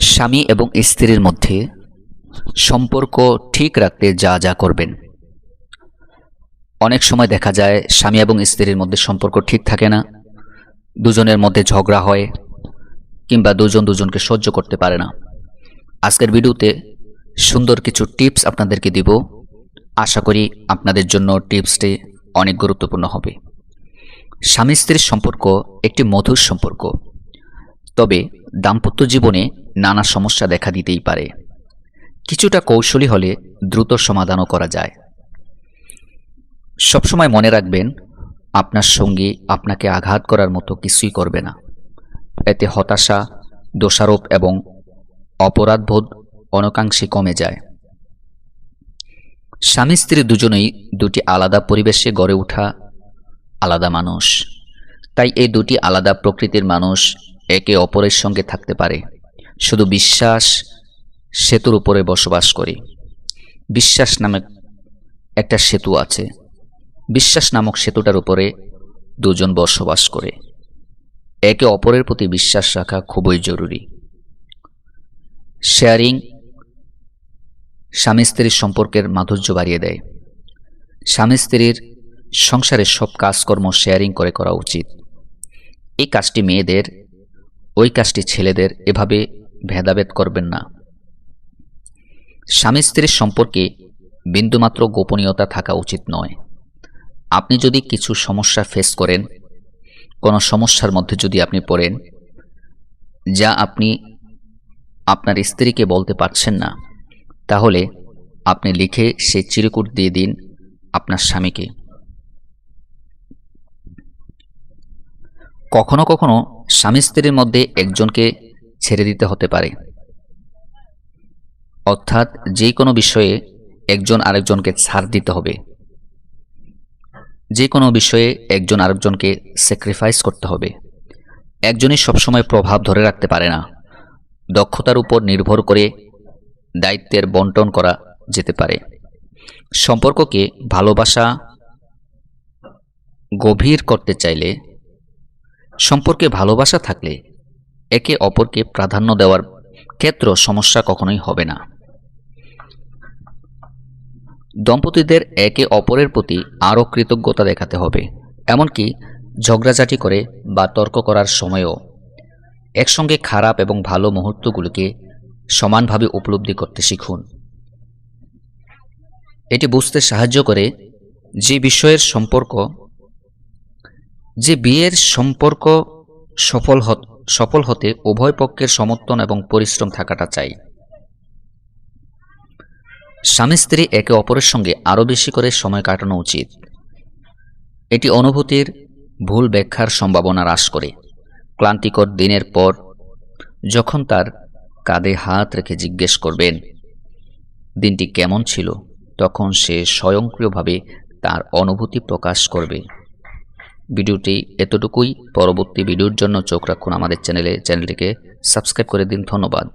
স্বামী এবং স্ত্রীর মধ্যে সম্পর্ক ঠিক রাখতে যা যা করবেন। অনেক সময় দেখা যায় স্বামী এবং স্ত্রীর মধ্যে সম্পর্ক ঠিক থাকে না, দুজনের মধ্যে ঝগড়া হয় কিংবা দুজন দুজনকে সহ্য করতে পারে না। আজকের ভিডিওতে সুন্দর কিছু টিপস আপনাদেরকে দিব। আশা করি আপনাদের জন্য টিপসটি অনেক গুরুত্বপূর্ণ হবে। স্বামী স্ত্রীর সম্পর্ক একটি মধুর সম্পর্ক, তবে দাম্পত্য জীবনে নানা সমস্যা দেখা দিতেই পারে। কিছুটা কৌশলী হলে দ্রুত সমাধানও করা যায়। সবসময় মনে রাখবেন, আপনার সঙ্গী আপনাকে আঘাত করার মতো কিছুই করবে না। এতে হতাশা, দোষারোপ এবং অপরাধবোধ অনেকাংশে কমে যায়। স্বামী স্ত্রী দুজনেই দুটি আলাদা পরিবেশে গড়ে ওঠা আলাদা মানুষ, তাই এই দুটি আলাদা প্রকৃতির মানুষ একে অপরের সঙ্গে থাকতে পারে শুধু বিশ্বাস সেতুর উপরে বসবাস করে। বিশ্বাস নামক একটা সেতু আছে, বিশ্বাস নামক সেতুটার উপরে দুজন বসবাস করে। একে অপরের প্রতি বিশ্বাস রাখা খুবই জরুরি। শেয়ারিং স্বামী স্ত্রীর সম্পর্কের মাধুর্য বাড়িয়ে দেয়। স্বামী স্ত্রীর সংসারের সব কাজকর্ম শেয়ারিং করে করা উচিত। এই কাজটি মেয়েদের, ওই কাজটি ছেলেদের, এভাবে ভেদাভেদ করবেন না। স্বামী স্ত্রীর সম্পর্কে বিন্দুমাত্র গোপনীয়তা থাকা উচিত নয়। আপনি যদি কিছু সমস্যা ফেস করেন, কোনো সমস্যার মধ্যে যদি আপনি পড়েন যা আপনি আপনার স্ত্রীকে বলতে পারছেন না, তাহলে আপনি লিখে সেই চিরকুট দিয়ে দিন আপনার স্বামীকে। কখনো কখনো স্বামী স্ত্রীর মধ্যে একজনকে ছেড়ে দিতে হতে পারে, অর্থাৎ যে কোনো বিষয়ে একজন আরেকজনকে ছাড় দিতে হবে। যে কোনো বিষয়ে একজন আরেকজনকে স্যাক্রিফাইস করতে হবে। একজনই সবসময় প্রভাব ধরে রাখতে পারে না। দক্ষতার উপর নির্ভর করে দায়িত্বের বন্টন করা যেতে পারে। সম্পর্ককে ভালোবাসা গভীর করতে চাইলে, সম্পর্কে ভালোবাসা থাকলে একে অপরকে প্রাধান্য দেওয়ার ক্ষেত্র সমস্যা কখনোই হবে না। দম্পতিদের একে অপরের প্রতি আরও কৃতজ্ঞতা দেখাতে হবে। এমনকি ঝগড়াঝাটি করে বা তর্ক করার সময়ও একসঙ্গে খারাপ এবং ভালো মুহূর্তগুলোকে সমানভাবে উপলব্ধি করতে শিখুন। এটি বুঝতে সাহায্য করে যে বিয়ের সম্পর্ক সফল হতে উভয় পক্ষের সমর্থন এবং পরিশ্রম থাকাটা চাই। স্বামী স্ত্রী একে অপরের সঙ্গে আরও বেশি করে সময় কাটানো উচিত। এটি অনুভূতির ভুল ব্যাখ্যার সম্ভাবনা হ্রাস করে। ক্লান্তিকর দিনের পর যখন তার কাঁধে হাত রেখে জিজ্ঞেস করবেন দিনটি কেমন ছিল, তখন সে স্বয়ংক্রিয়ভাবে তার অনুভূতি প্রকাশ করবে। ভিডিওটি এতটুকুই। পরবর্তী ভিডিওর জন্য চোখ রাখুন আমাদের চ্যানেলটিকে সাবস্ক্রাইব করে দিন। ধন্যবাদ।